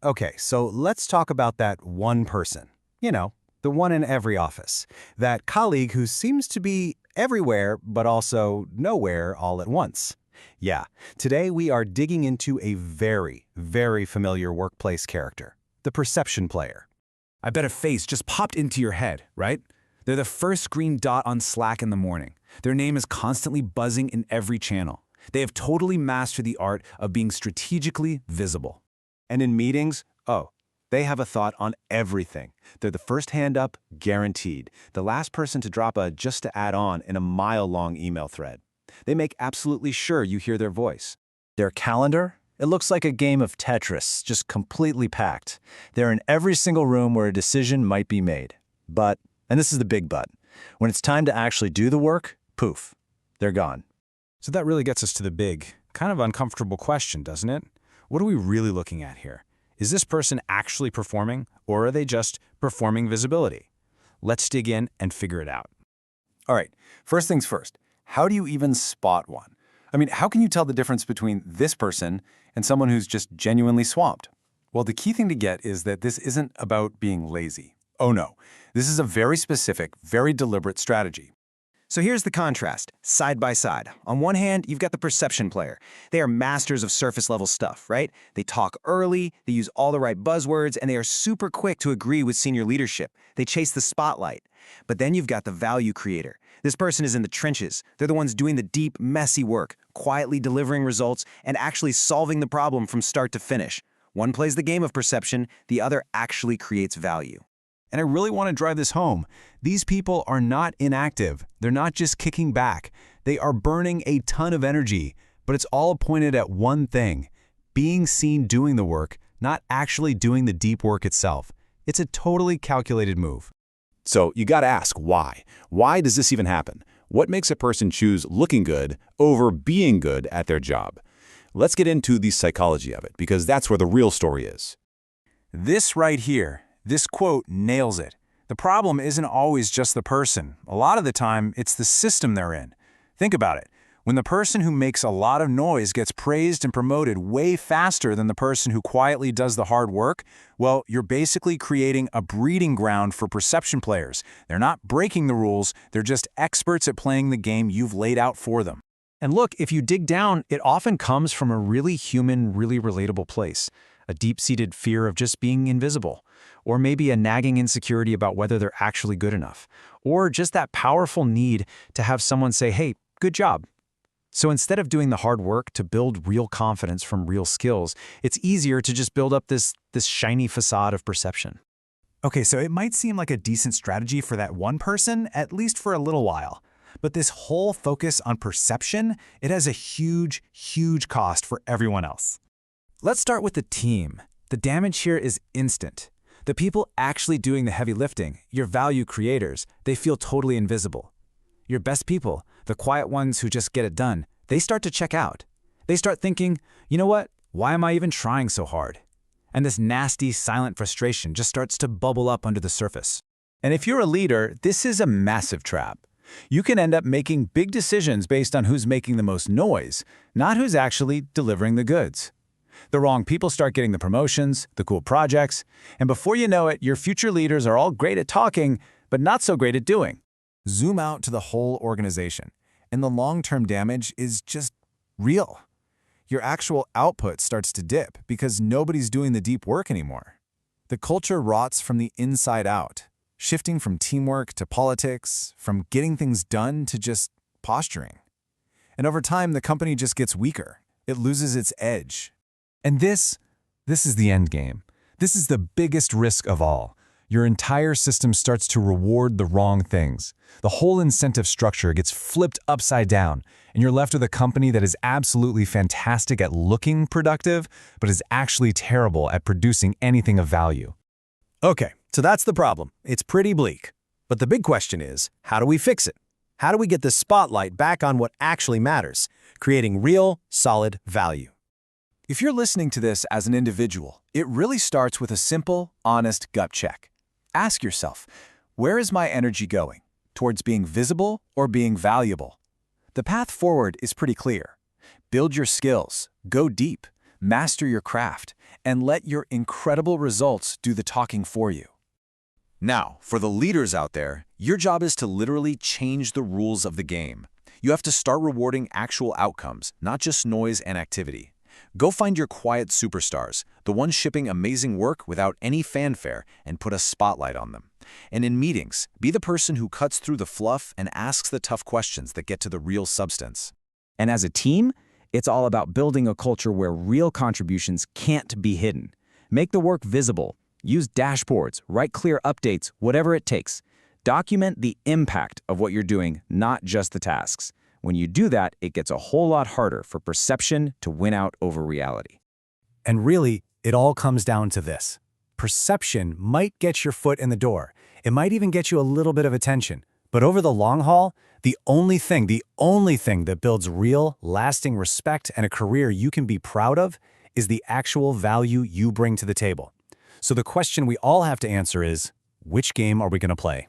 Okay, so let's talk about that one person. You know, the one in every office. That colleague who seems to be everywhere, but also nowhere all at once. Yeah, today we are digging into a very, very familiar workplace character, the perception player. I bet a face just popped into your head, right? They're the first green dot on Slack in the morning. Their name is constantly buzzing in every channel. They have totally mastered the art of being strategically visible. And in meetings, oh, they have a thought on everything. They're the first hand up, guaranteed. The last person to drop a just to add on in a mile-long email thread. They make absolutely sure you hear their voice. Their calendar? It looks like a game of Tetris, just completely packed. They're in every single room where a decision might be made. But, and this is the big but, when it's time to actually do the work, poof, they're gone. So that really gets us to the big, kind of uncomfortable question, doesn't it? What are we really looking at here? Is this person actually performing, or are they just performing visibility? Let's dig in and figure it out. All right, first things first. How do you even spot one? I mean, how can you tell the difference between this person and someone who's just genuinely swamped? Well, the key thing to get is that this isn't about being lazy. Oh no, this is a very specific, very deliberate strategy. So here's the contrast, side by side. On one hand, you've got the perception player. They are masters of surface-level stuff, right? They talk early, they use all the right buzzwords, and they are super quick to agree with senior leadership. They chase the spotlight. But then you've got the value creator. This person is in the trenches. They're the ones doing the deep, messy work, quietly delivering results, and actually solving the problem from start to finish. One plays the game of perception, the other actually creates value. And I really want to drive this home. These people are not inactive. They're not just kicking back. They are burning a ton of energy, but it's all pointed at one thing: being seen doing the work, not actually doing the deep work itself. It's a totally calculated move. So you got to ask why. Why does this even happen? What makes a person choose looking good over being good at their job? Let's get into the psychology of it, because that's where the real story is. This right here, this quote nails it. The problem isn't always just the person. A lot of the time, it's the system they're in. Think about it. When the person who makes a lot of noise gets praised and promoted way faster than the person who quietly does the hard work, well, you're basically creating a breeding ground for perception players. They're not breaking the rules, they're just experts at playing the game you've laid out for them. And look, if you dig down, it often comes from a really human, really relatable place. A deep-seated fear of just being invisible. Or maybe a nagging insecurity about whether they're actually good enough. Or just that powerful need to have someone say, hey, good job. So instead of doing the hard work to build real confidence from real skills, it's easier to just build up this shiny facade of perception. Okay, so it might seem like a decent strategy for that one person, at least for a little while. But this whole focus on perception, it has a huge, huge cost for everyone else. Let's start with the team. The damage here is instant. The people actually doing the heavy lifting, your value creators, they feel totally invisible. Your best people, the quiet ones who just get it done, they start to check out. They start thinking, you know what? Why am I even trying so hard? And this nasty, silent frustration just starts to bubble up under the surface. And if you're a leader, this is a massive trap. You can end up making big decisions based on who's making the most noise, not who's actually delivering the goods. The wrong people start getting the promotions, the cool projects, and before you know it, your future leaders are all great at talking, but not so great at doing. Zoom out to the whole organization, and the long-term damage is just real. Your actual output starts to dip because nobody's doing the deep work anymore. The culture rots from the inside out, shifting from teamwork to politics, from getting things done to just posturing. And over time, the company just gets weaker. It loses its edge. And this is the end game. This is the biggest risk of all. Your entire system starts to reward the wrong things. The whole incentive structure gets flipped upside down, and you're left with a company that is absolutely fantastic at looking productive, but is actually terrible at producing anything of value. Okay, so that's the problem. It's pretty bleak. But the big question is, how do we fix it? How do we get the spotlight back on what actually matters, creating real, solid value? If you're listening to this as an individual, it really starts with a simple, honest gut check. Ask yourself, where is my energy going? Towards being visible or being valuable? The path forward is pretty clear. Build your skills, go deep, master your craft, and let your incredible results do the talking for you. Now, for the leaders out there, your job is to literally change the rules of the game. You have to start rewarding actual outcomes, not just noise and activity. Go find your quiet superstars, the ones shipping amazing work without any fanfare, and put a spotlight on them. And in meetings, be the person who cuts through the fluff and asks the tough questions that get to the real substance. And as a team, it's all about building a culture where real contributions can't be hidden. Make the work visible. Use dashboards, write clear updates, whatever it takes. Document the impact of what you're doing, not just the tasks. When you do that, it gets a whole lot harder for perception to win out over reality. And really, it all comes down to this. Perception might get your foot in the door. It might even get you a little bit of attention. But over the long haul, the only thing that builds real, lasting respect and a career you can be proud of is the actual value you bring to the table. So the question we all have to answer is, which game are we going to play?